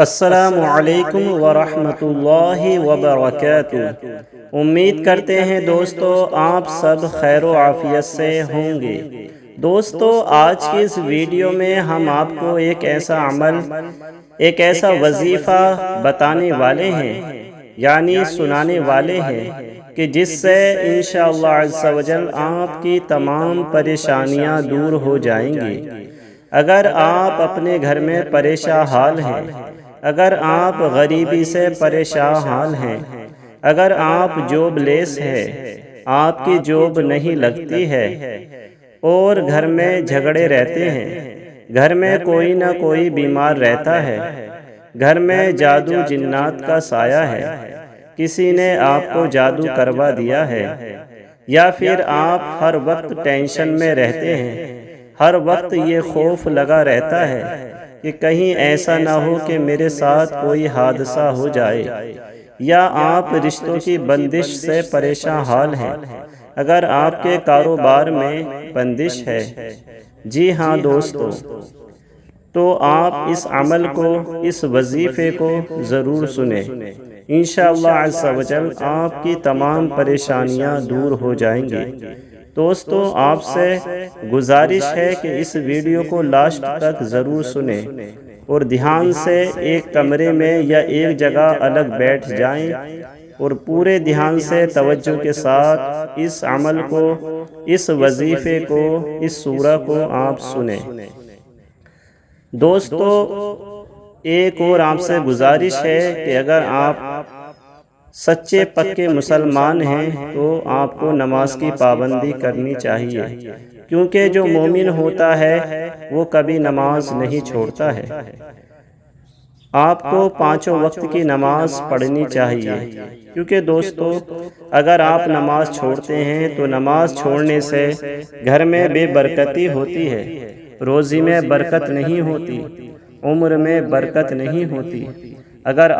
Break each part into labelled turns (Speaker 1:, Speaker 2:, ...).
Speaker 1: السلام علیکم ورحمۃ اللہ وبرکاتہ۔ امید کرتے ہیں دوستو آپ سب خیر و عافیت سے ہوں گے۔ دوستو آج کی اس ویڈیو میں ہم آپ کو ایک ایسا عمل، ایک ایسا وظیفہ بتانے والے ہیں، یعنی سنانے والے ہیں کہ جس سے انشاءاللہ عز و جل آپ کی تمام پریشانیاں دور ہو جائیں گی۔ اگر آپ اپنے گھر میں پریشان حال ہیں، اگر آپ غریبی سے پریشان حال ہیں، اگر آپ جاب لیس ہیں، آپ کی جاب نہیں لگتی ہے اور گھر میں جھگڑے رہتے ہیں، گھر میں کوئی نہ کوئی بیمار رہتا ہے، گھر میں جادو جنات کا سایہ ہے، کسی نے آپ کو جادو کروا دیا ہے، یا پھر آپ ہر وقت ٹینشن میں رہتے ہیں، ہر وقت یہ خوف لگا رہتا ہے کہ کہیں ایسا نہ ہو کہ میرے ساتھ کوئی حادثہ ہو جائے، یا آپ رشتوں کی بندش سے پریشان حال ہیں، اگر آپ کے کاروبار میں بندش ہے، جی ہاں دوستو، تو آپ اس عمل کو، اس وظیفے کو ضرور سنیں۔ انشاءاللہ عز و جل آپ کی تمام پریشانیاں دور ہو جائیں گی۔ دوستو آپ سے گزارش ہے کہ اس ویڈیو کو لاسٹ تک ضرور سنیں اور دھیان سے ایک کمرے میں یا ایک جگہ الگ بیٹھ جائیں اور پورے دھیان سے توجہ کے ساتھ اس عمل کو، اس وظیفے کو، اس سورہ کو آپ سنیں۔ دوستو ایک اور آپ سے گزارش ہے کہ اگر آپ سچے پکے مسلمان ہیں تو آپ کو نماز کی پابندی کرنی چاہیے، کیونکہ جو مومن ہوتا ہے وہ کبھی نماز نہیں چھوڑتا ہے۔ آپ کو پانچوں وقت کی نماز پڑھنی چاہیے، کیونکہ دوستو اگر آپ نماز چھوڑتے ہیں تو نماز چھوڑنے سے گھر میں بے برکتی ہوتی ہے، روزی میں برکت نہیں ہوتی، عمر میں برکت نہیں ہوتی۔ اگر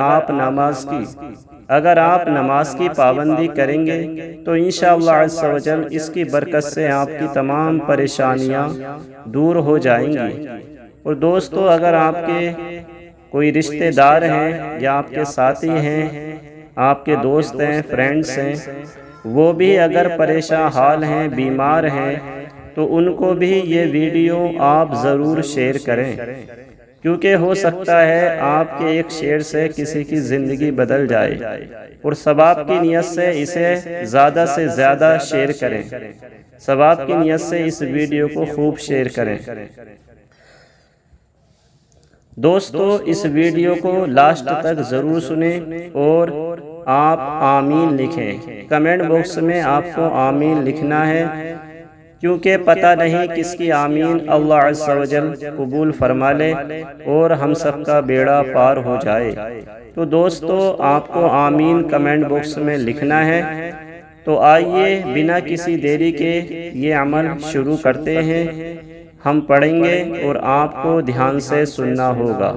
Speaker 1: آپ نماز کی پابندی کریں گے تو انشاءاللہ عز و جل اس کی برکت سے آپ کی تمام پریشانیاں دور ہو جائیں گی۔ اور دوستو اگر آپ کے کوئی رشتہ دار ہیں یا آپ کے ساتھی ہیں، آپ کے دوست ہیں، فرینڈز ہیں، وہ بھی اگر پریشان حال ہیں، بیمار ہیں، تو ان کو بھی یہ ویڈیو آپ ضرور شیئر کریں، کیونکہ ہو سکتا ہے آپ کے ایک شیئر سے کسی کی زندگی بدل جائے، اور ثواب کی نیت سے اسے زیادہ سے زیادہ شیئر کریں، ثواب کی نیت سے اس ویڈیو کو خوب شیئر کریں۔ دوستو اس ویڈیو کو لاسٹ تک ضرور سنیں اور آپ آمین لکھیں۔ کمنٹ باکس میں آپ کو آمین لکھنا ہے، کیونکہ پتہ نہیں کس کی آمین اللہ عز و جل قبول فرما لے اور ہم سب کا بیڑا پار ہو جائے۔ تو دوستو آپ کو آمین کمنٹ باکس میں لکھنا ہے۔ تو آئیے بنا کسی دیری کے یہ عمل شروع کرتے ہیں۔ ہم پڑھیں گے اور آپ کو دھیان سے سننا ہوگا۔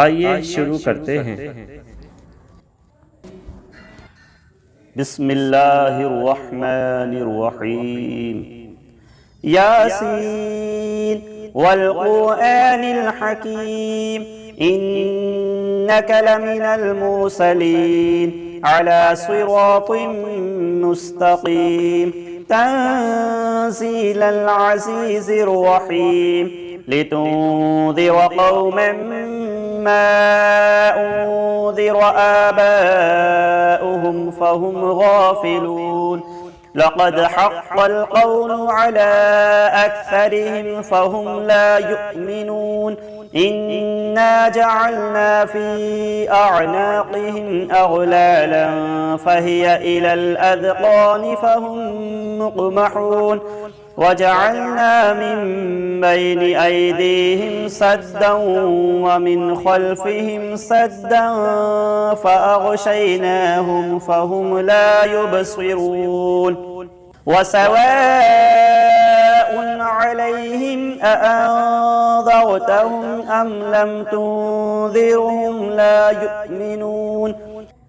Speaker 1: آئیے شروع کرتے ہیں۔ بسم اللہ الرحمن الرحیم۔ یاسین والقرآن الحکیم انک لمن المرسلین علی صراط مستقیم تنزیل العزیز الرحیم لتنذر قوما ما انذر آباؤهم فهم غافلون لقد حق القول على أكثرهم فهم لا يؤمنون إنا جعلنا في أعناقهم أغلالا فهي إلى الأذقان فهم مقمحون وجعلنا من بين أيديهم سدا ومن خلفهم سدا فأغشيناهم فهم لا يبصرون وسواء عليهم أأنذرتهم أم لم تنذرهم لا يؤمنون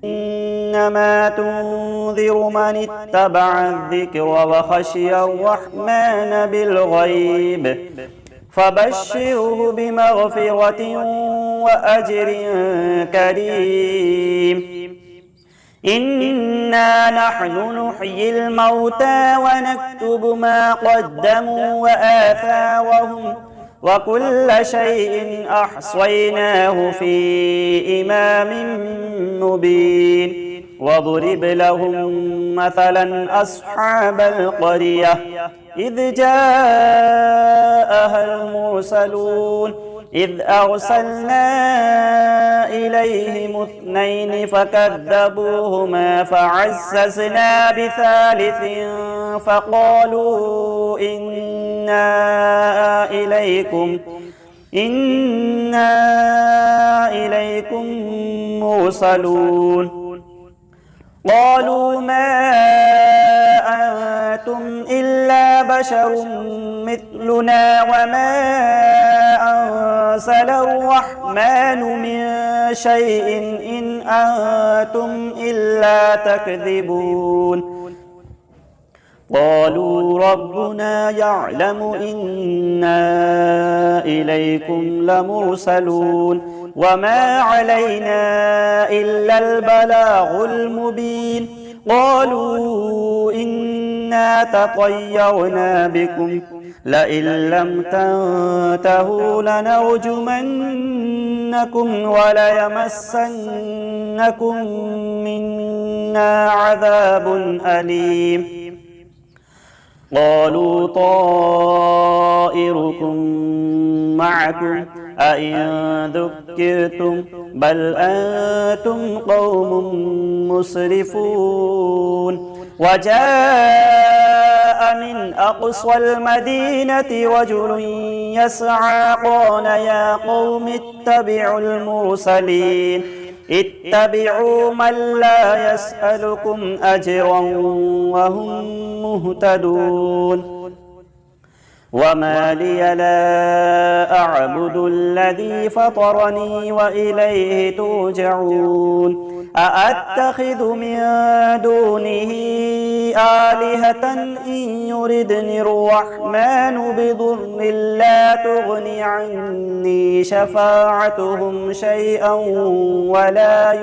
Speaker 1: إنما تنذر من اتبع الذكر وخشي الرحمن بالغيب فبشره بمغفرة وأجر كريم. إنا نحن نحيي الموتى ونكتب ما قدموا وآثارهم وكل شيء أحصيناه في إمام مبين. واضرب لهم مثلا أصحاب القرية إذ جاءها المرسلون إذ أرسلنا إليهم اثنين فكذبوهما فعززنا بثالث فقالوا إنا إليكم مرسلون. قالوا ما أنتم إلا بشر مثلنا وما أنزل الرحمن من شيء إن أنتم إلا تكذبون. قالوا ربنا يعلم إنا إليكم لمرسلون وما علينا إلا البلاغ المبين. قالوا إنا تطيرنا بكم لئن لم تنتهوا لنرجمنكم وليمسنكم منا عذاب أليم. قالوا طائركم معكم أئن ذكرتم بل أنتم قوم مسرفون. وجاء من أقصى المدينة رجل يسعى قال يا قوم اتبعوا المرسلين اتبعوا من لا يسألكم أجرا وهم مهتدون. وما لي لا أعبد الذي فطرني وإليه ترجعون. أأتخذ من دونه آلهة إن يردني الرحمن بضر لا تغني عني شفاعتهم شيئا ولا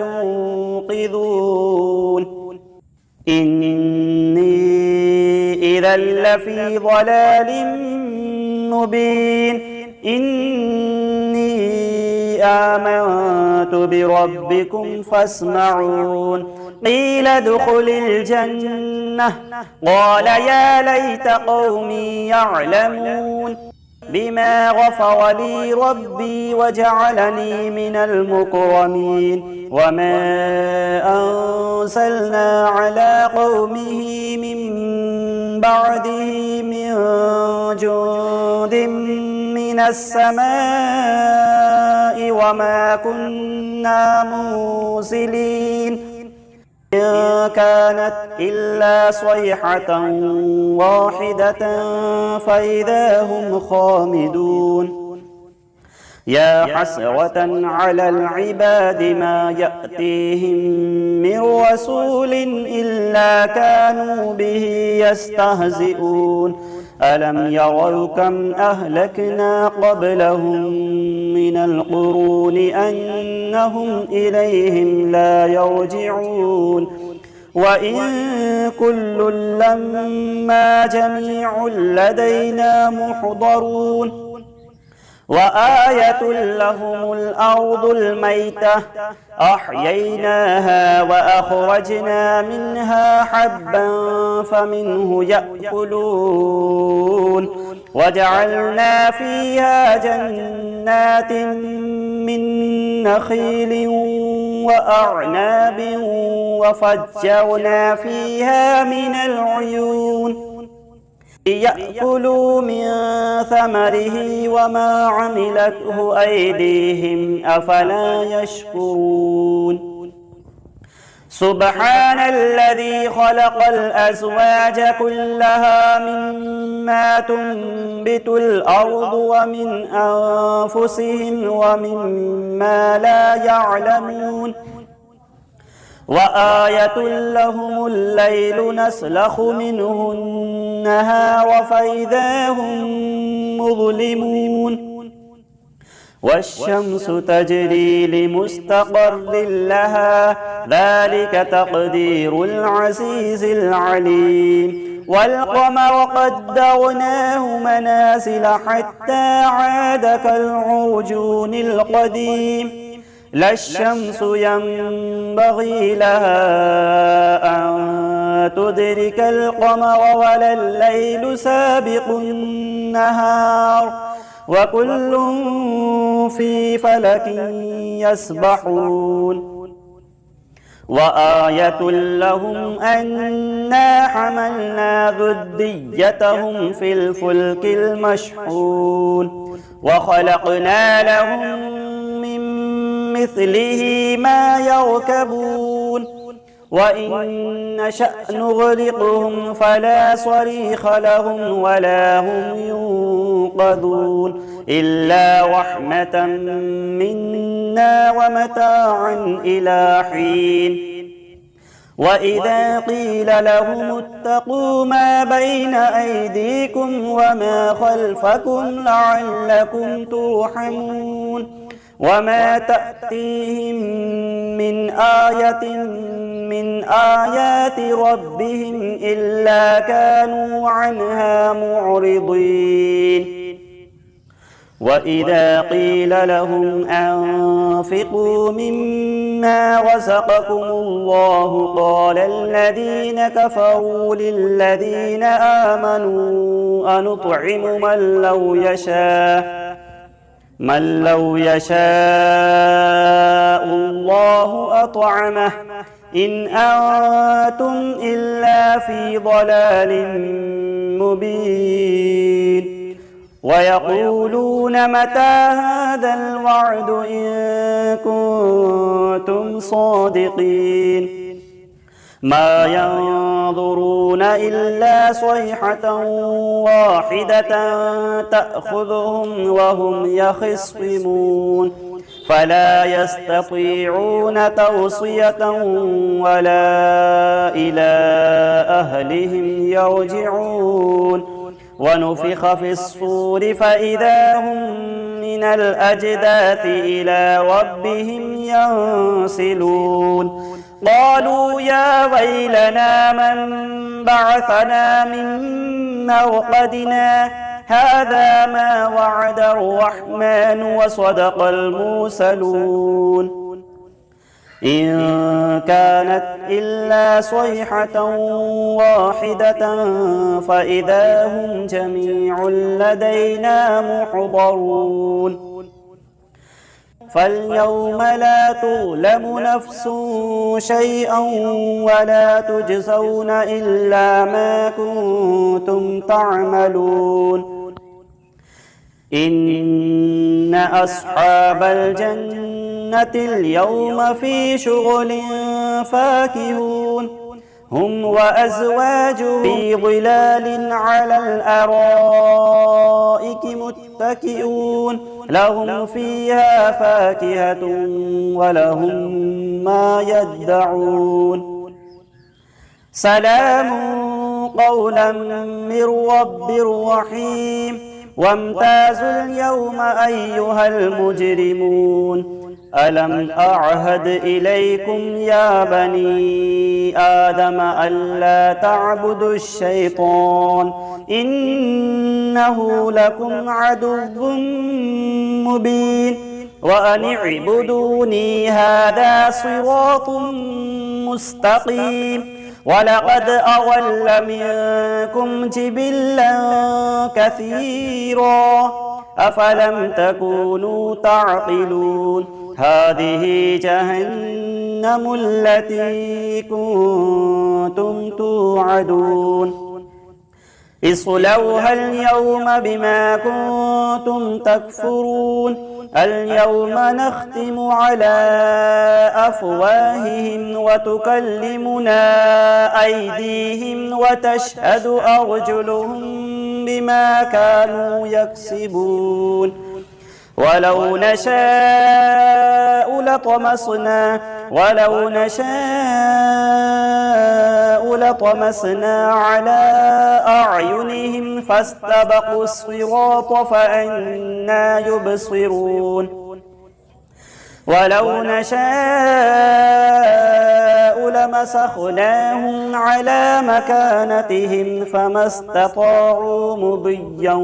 Speaker 1: ينقذون. إني إذا لفي ضلال مبين. إني آمنت بربكم فاسمعون. قيل ادخل الجنة قال يا ليت قومي يعلمون بما غفر لي ربي وجعلني من المكرمين. وما أنزلنا على قومه من بعده من جند من السماء وما كنا منزلين. إن كانت إلا صيحة واحدة فإذا هم خامدون. يا حسرة على العباد ما يأتيهم من رسول إلا كانوا به يستهزئون. ألم يروا كم أهلكنا قبلهم من القرون أنهم إليهم لا يرجعون. وإن كل لما جميع لدينا محضرون. وآية لهم الأرض الميتة أحييناها وأخرجنا منها حبا فمنه يأكلون. وجعلنا فيها جنات من نخيل وأعناب وفجرنا فيها من العيون ليأكلوا من ثمره وما عملته أيديهم أفلا يشكرون. سبحان الذي خلق الأزواج كلها مما تنبت الأرض ومن أنفسهم ومما لا يعلمون. وآية لهم الليل نسلخ منه النهار فإذا هم مظلمون والشمس تجري لمستقر لها ذلك تقدير العزيز العليم والقمر قدرناه منازل حتى عاد كالعرجون القديم لا الشمس ينبغي لها أن تدرك القمر ولا الليل سابق النهار وكل في فلك يسبحون وآية لهم أنا حملنا ذريتهم في الفلك المشحون وخلقنا لهم من مثله ما يركبون وإن نشأ نغرقهم فلا صريخ لهم ولا هم ينقذون إلا رحمة منا ومتاعا إلى حين وإذا قيل لهم اتقوا ما بين أيديكم وما خلفكم لعلكم ترحمون وما تأتيهم من آية من آيات ربهم إلا كانوا عنها معرضين وإذا قيل لهم أنفقوا مما رزقكم الله قال الذين كفروا للذين آمنوا أنطعم من لو يشاء الله أطعمه إن أنتم إلا في ضلال مبين ويقولون متى هذا الوعد إن كنتم صادقين ما ينظرون إلا صيحة واحدة تأخذهم وهم يخصمون فلا يستطيعون توصية ولا إلى أهلهم يرجعون ونفخ في الصور فإذا هم من الأجداث إلى ربهم ينسلون قالوا يا ويلنا من بعثنا من مرقدنا هذا ما وعد الرحمن وصدق المرسلون إن كانت إلا صيحة واحدة فإذا هم جميع لدينا محضرون فاليوم لا تظلم نفس شيئا ولا تجزون إلا ما كنتم تعملون إن أصحاب الجنة اليوم في شغل فاكهون هم وأزواجهم في ظلال على الأرائك متكئون لهم فيها فاكهة ولهم ما يدعون سلام قولا من رب رحيم وامتازوا اليوم أيها المجرمون ألم أعهد إليكم يا بني آدم ألا تعبدوا الشيطان إنه لكم عدو مبين وأن اعبدوني هذا صراط مستقيم ولقد أضل منكم جبلا كثيرا أفلم تكونوا تعقلون هذه جهنم التي كنتم توعدون اصلوها اليوم بما كنتم تكفرون اليوم نختم على أفواههم وتكلمنا أيديهم وتشهد أرجلهم بما كانوا يكسبون ولو نشاء ولو نشاء لطمسنا على أعينهم فاستبقوا الصراط فأنى يبصرون ولو نشاء لمسخناهم على مكانتهم فما استطاعوا مضيا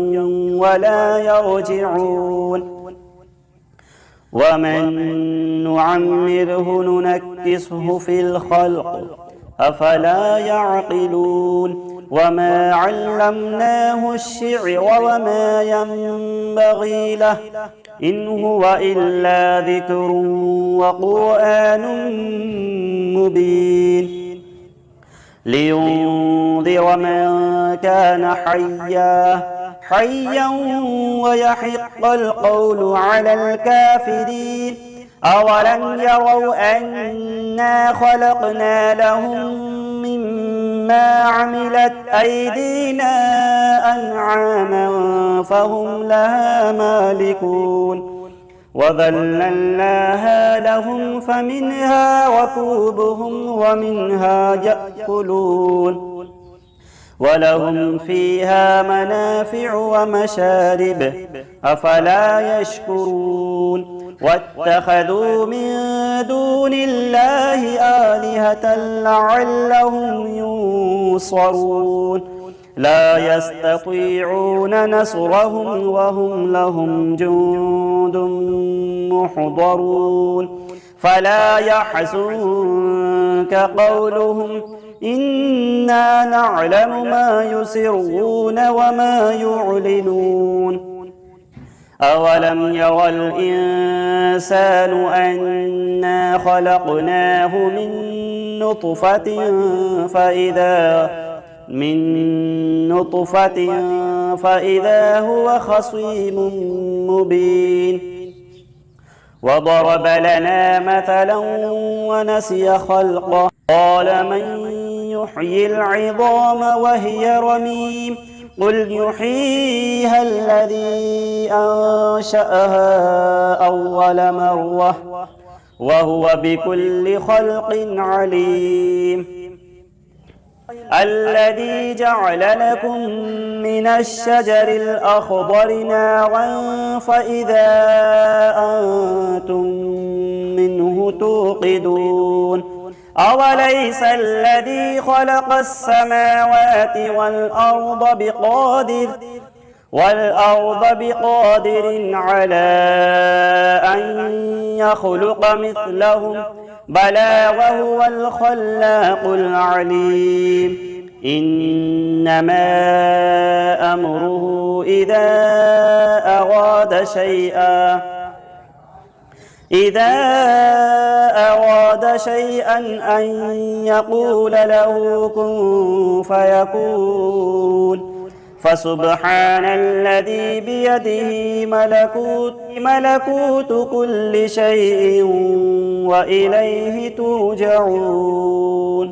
Speaker 1: ولا يرجعون ومن نعمره ننكسه في الخلق أفلا يعقلون وما علمناه الشعر وما ينبغي له إن هو إلا ذكر وقرآن مبين لينذر من كان حيا ويحق القول على الكافرين أولم يروا أنا خلقنا لهم مما عملت أيدينا أنعاما فهم لها مالكون وذللناها لهم فمنها ركوبهم ومنها يأكلون ولهم فيها منافع ومشارب أفلا يشكرون واتخذوا من دون الله آلهة لعلهم ينصرون لا يستطيعون نصرهم وهم لهم جند محضرون فلا يحزنك قولهم إنا نعلم ما يسرون وما يعلنون أولم يرى الإنسان أنا خلقناه من نطفة فإذا هو خصيم مبين وضرب لنا مثلا ونسي خلقه قال من يحيي العظام وهي رميم قل يحييها الذي أنشأها أول مرة وهو بكل خلق عليم الذي جعل لكم من الشجر الأخضر نارا فإذا أنتم منه توقدون أوليس الذي خلق السماوات والأرض بقادر على أن يخلق مثلهم بلى وهو الخلاق العليم إنما أمره إذا أراد شيئا أن يقول له كن فيكون فسبحان الذي بيده ملكوت كل شيء وإليه ترجعون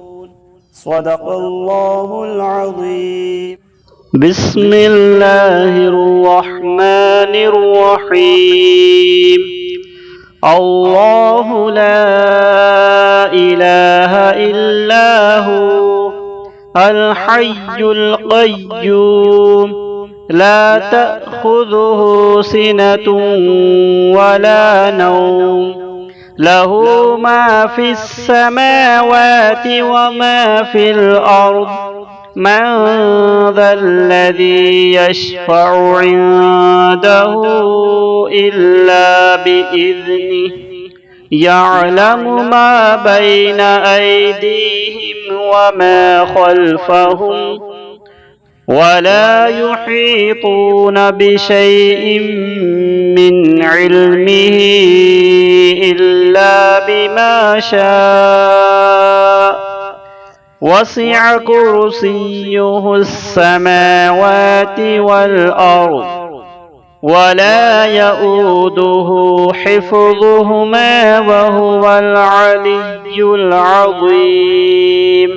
Speaker 1: صدق الله العظيم بسم الله الرحمن الرحيم الله لا إله إلا هو الحي القيوم لا تأخذه سنة ولا نوم له ما في السماوات وما في الأرض من ذا الذي يشفع عنده إلا بإذنه يعلم ما بين أيديهم وما خلفهم ولا يحيطون بشيء من علمه إلا بما شاء وسع كرسيه السماوات والأرض ولا يؤوده حفظهما وهو العلي العظيم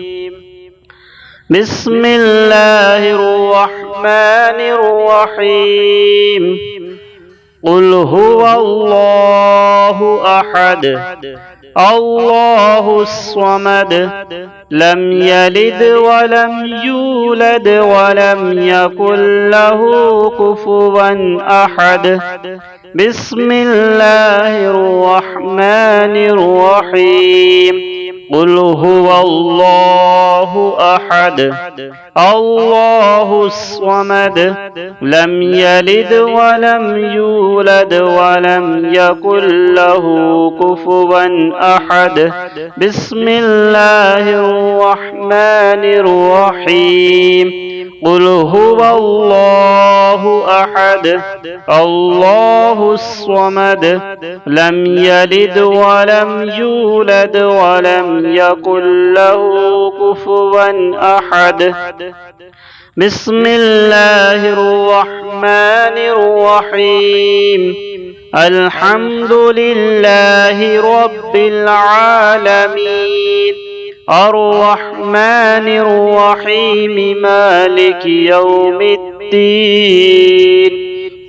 Speaker 1: بسم الله الرحمن الرحيم قل هو الله أحد الله الصمد لم يلد ولم يولد ولم يكن له كفوا أحد بسم الله الرحمن الرحيم قل هو الله أحد الله الصمد لم يلد ولم يولد ولم يكن له كفوا أحد بسم الله الرحمن الرحيم قل هو الله أحد الله الصمد لم يلد ولم يولد ولم يكن له كفوا أحد بسم الله الرحمن الرحيم الحمد لله رب العالمين الرحمن الرحيم مالك يوم الدين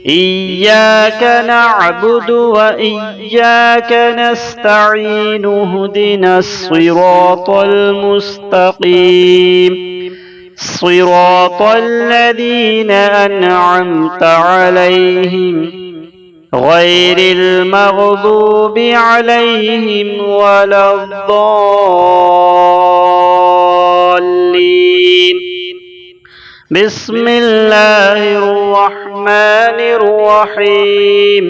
Speaker 1: إياك نعبد وإياك نستعين اهدنا الصراط المستقيم صراط الذين أنعمت عليهم غير المغضوب عليهم ولا الضالين بسم الله الرحمن الرحيم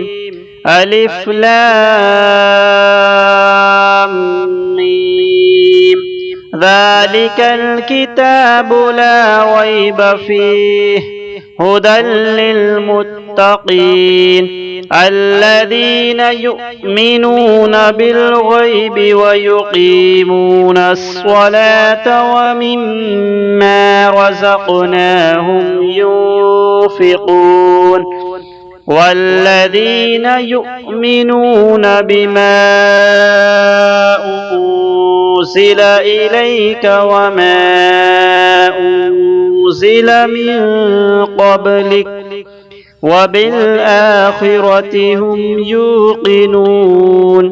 Speaker 1: ألف لام ميم ذلك الكتاب لا ريب فيه هدى للمتقين الذين يؤمنون بالغيب ويقيمون الصلاة ومما رزقناهم ينفقون والذين يؤمنون بما أنزل إليك وما أنزل من قبلك وبالآخرة هم يوقنون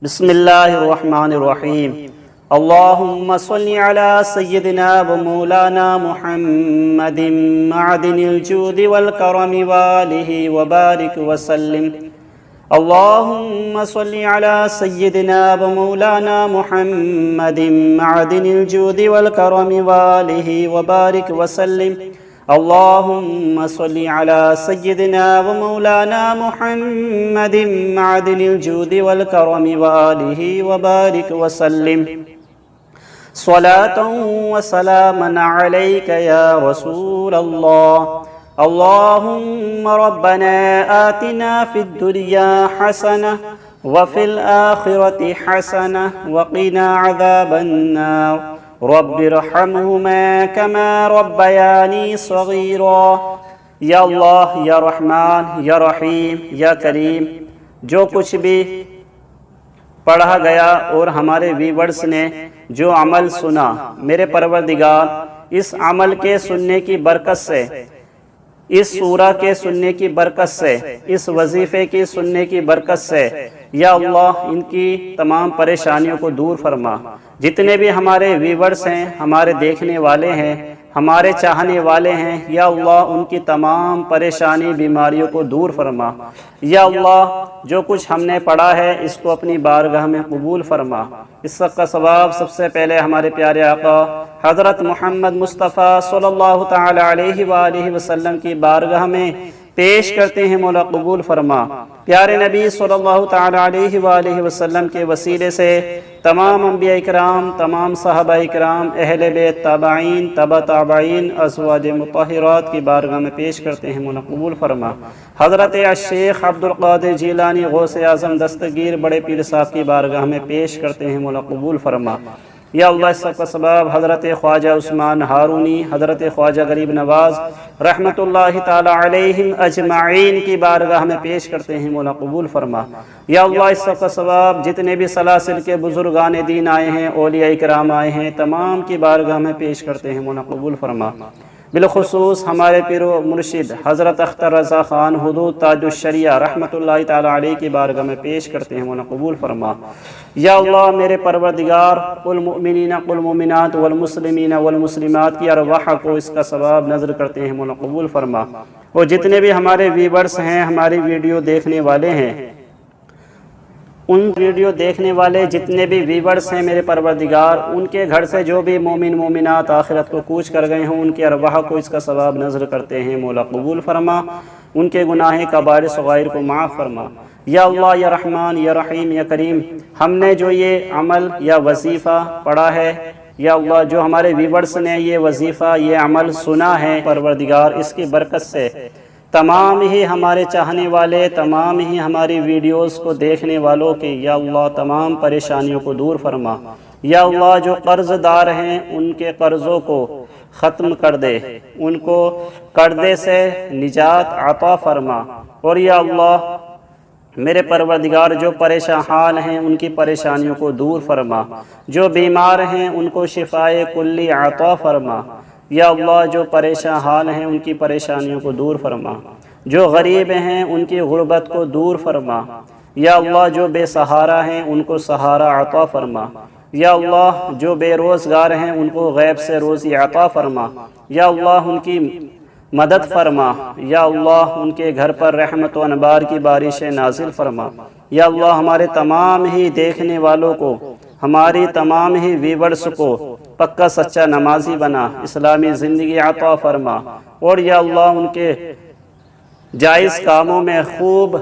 Speaker 1: بسم الله الرحمن الرحيم اللهم صل على سيدنا ومولانا محمد معدن الجود والكرم وآله وبارك وسلم اللهم صل على سيدنا ومولانا محمد معدن الجود والكرم وآله وبارك وسلم اللهم صل على سيدنا ومولانا محمد معدن الجود والكرم وآله وبارك وسلم صلاة وسلاما عليك يا رسول الله اللهم ربنا آتنا في الدنيا حسنة وفي الآخرة حسنة وقنا عذاب النار رب ارحمهما كما ربياني صغيرا یا اللہ یا رحمان یا رحیم یا کریم، جو کچھ بھی پڑھا گیا اور ہمارے ویورز نے جو عمل سنا، میرے پروردگار اس عمل کے سننے کی برکت سے، اس سورہ کے سننے کی برکت سے، اس وظیفے کی سننے کی برکت سے یا اللہ ان کی تمام پریشانیوں کو دور فرما۔ جتنے بھی ہمارے ویورز ہیں، ہمارے دیکھنے والے ہیں، ہمارے چاہنے والے ہیں، یا اللہ ان کی تمام پریشانی بیماریوں کو دور فرما۔ یا اللہ جو کچھ ہم نے پڑھا ہے اس کو اپنی بارگاہ میں قبول فرما۔ اس سب کا ثواب سب سے پہلے ہمارے پیارے آقا حضرت محمد مصطفیٰ صلی اللہ تعالی علیہ وآلہ وسلم کی بارگاہ میں پیش کرتے ہیں، مولا قبول فرما۔ پیارے نبی صلی اللہ تعالی علیہ وآلہ وسلم کے وسیلے سے تمام انبیاء اکرام، تمام صحابہ اکرام، اہل بیت، تابعین، تبع تابعین، ازواج مطہرات کی بارگاہ میں پیش کرتے ہیں، مولا قبول فرما۔ حضرت الشیخ عبدالقادر جیلانی غوث اعظم دستگیر بڑے پیر صاحب کی بارگاہ میں پیش کرتے ہیں، مولا قبول فرما۔ یا اللہ اس سب کا سبب حضرت خواجہ عثمان ہارونی، حضرت خواجہ غریب نواز رحمۃ اللہ تعالی علیہم اجمعین کی بارگاہ میں پیش کرتے ہیں، مولا قبول فرما۔ یا اللہ اس سب کا سبب جتنے بھی سلاسل کے بزرگان دین آئے ہیں، اولیاء کرام آئے ہیں، تمام کی بارگاہ میں پیش کرتے ہیں، مولا قبول فرما۔ بالخصوص ہمارے پیر و مرشد حضرت اختر رضا خان حدود تاج الشریعہ رحمۃ اللہ تعالی علیہ کی بارگاہ میں پیش کرتے ہیں، مولا قبول فرما۔ یا اللہ میرے پروردگار، المؤمنین والمؤمنات والمسلمین والمسلمات کی ارواح کو اس کا ثواب نظر کرتے ہیں، مولا قبول فرما۔ اور جتنے بھی ہمارے ویورز ہیں، ہماری ویڈیو دیکھنے والے ہیں، ان ویڈیو دیکھنے والے جتنے بھی ویورز ہیں میرے پروردگار، ان کے گھر سے جو بھی مومن مومنات آخرت کو کوچ کر گئے ہوں، ان کے ارواح کو اس کا ثواب نظر کرتے ہیں، مولا قبول فرما۔ ان کے گناہ کبائر صغائر کو معاف فرما۔ یا اللہ یا رحمان یا رحیم یا کریم، ہم نے جو یہ عمل یا وظیفہ پڑھا ہے، یا اللہ جو ہمارے ویورز نے یہ وظیفہ یہ عمل سنا ہے پروردگار، اس کی برکت سے تمام ہی ہمارے چاہنے والے، تمام ہی ہماری ویڈیوز کو دیکھنے والوں کے یا اللہ تمام پریشانیوں کو دور فرما۔ یا اللہ جو قرض دار ہیں ان کے قرضوں کو ختم کر دے، ان کو قرضے سے نجات عطا فرما۔ اور یا اللہ میرے پروردگار جو پریشان حال ہیں ان کی پریشانیوں کو دور فرما، جو بیمار ہیں ان کو شفائے کلی عطا فرما۔ یا اللہ جو پریشان حال ہیں ان کی پریشانیوں کو دور فرما، جو غریب ہیں ان کی غربت کو دور فرما۔ یا اللہ جو بے سہارا ہیں ان کو سہارا عطا فرما۔ یا اللہ جو بے روزگار ہیں ان کو غیب سے روزی عطا فرما۔ یا اللہ ان کی مدد فرما۔ یا اللہ ان کے گھر پر رحمت و انبار کی بارشیں نازل فرما۔ یا اللہ ہمارے تمام ہی دیکھنے والوں کو، ہماری تمام ہی ویورز کو پکا سچا نمازی بنا، اسلامی زندگی عطا فرما۔ اور یا اللہ ان کے جائز کاموں میں خوب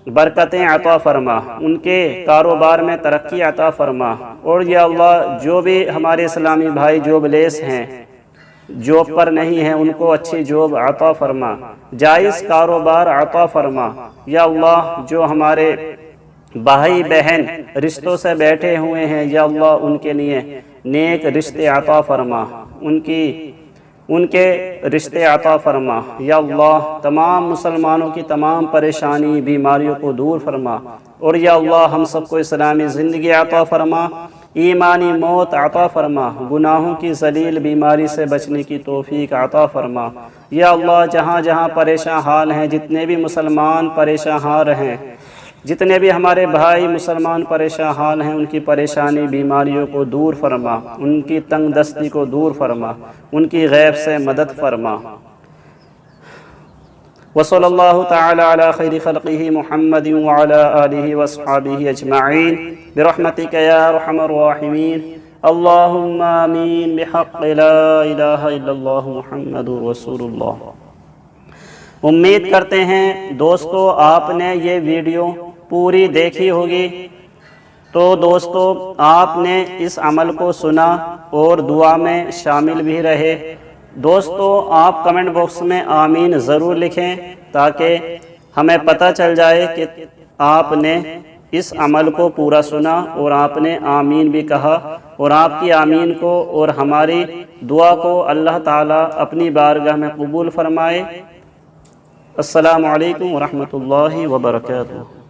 Speaker 1: برکتیں عطا فرما، ان کے کاروبار میں ترقی عطا فرما۔ اور یا اللہ جو بھی ہمارے اسلامی بھائی جوب لیس ہیں، جوب پر نہیں ہیں، ان کو اچھی جوب عطا فرما، جائز کاروبار عطا فرما۔ یا اللہ جو ہمارے بھائی بہن رشتوں سے بیٹھے ہوئے ہیں، یا اللہ ان کے لیے نیک رشتے عطا فرما، ان کے رشتے عطا فرما۔ یا اللہ تمام مسلمانوں کی تمام پریشانی بیماریوں کو دور فرما۔ اور یا اللہ ہم سب کو اسلامی زندگی عطا فرما، ایمانی موت عطا فرما، گناہوں کی ذلیل بیماری سے بچنے کی توفیق عطا فرما۔ یا اللہ جہاں جہاں پریشان حال ہیں، جتنے بھی مسلمان پریشان حال ہیں، جتنے بھی ہمارے بھائی مسلمان پریشان حال ہیں، ان کی پریشانی بیماریوں کو دور فرما، ان کی تنگ دستی کو دور فرما، ان کی غیب سے مدد فرما۔ وصلی اللہ تعالی علی خیر خلقہ محمد وعلی آلہ واصحابہ اجمعین برحمتک یا ارحم الراحمین۔ اللہم آمین بحق لا الہ الا اللہ محمد رسول اللہ۔ امید کرتے ہیں دوستو آپ نے یہ ویڈیو پوری دیکھی ہوگی، تو دوستو آپ نے اس عمل کو سنا اور دعا میں شامل بھی رہے۔ دوستو آپ کمنٹ باکس میں آمین ضرور لکھیں تاکہ ہمیں پتہ چل جائے کہ آپ نے اس عمل کو پورا سنا اور آپ نے آمین بھی کہا، اور آپ کی آمین کو اور ہماری دعا کو اللہ تعالیٰ اپنی بارگاہ میں قبول فرمائے۔ السلام علیکم ورحمۃ اللہ وبرکاتہ۔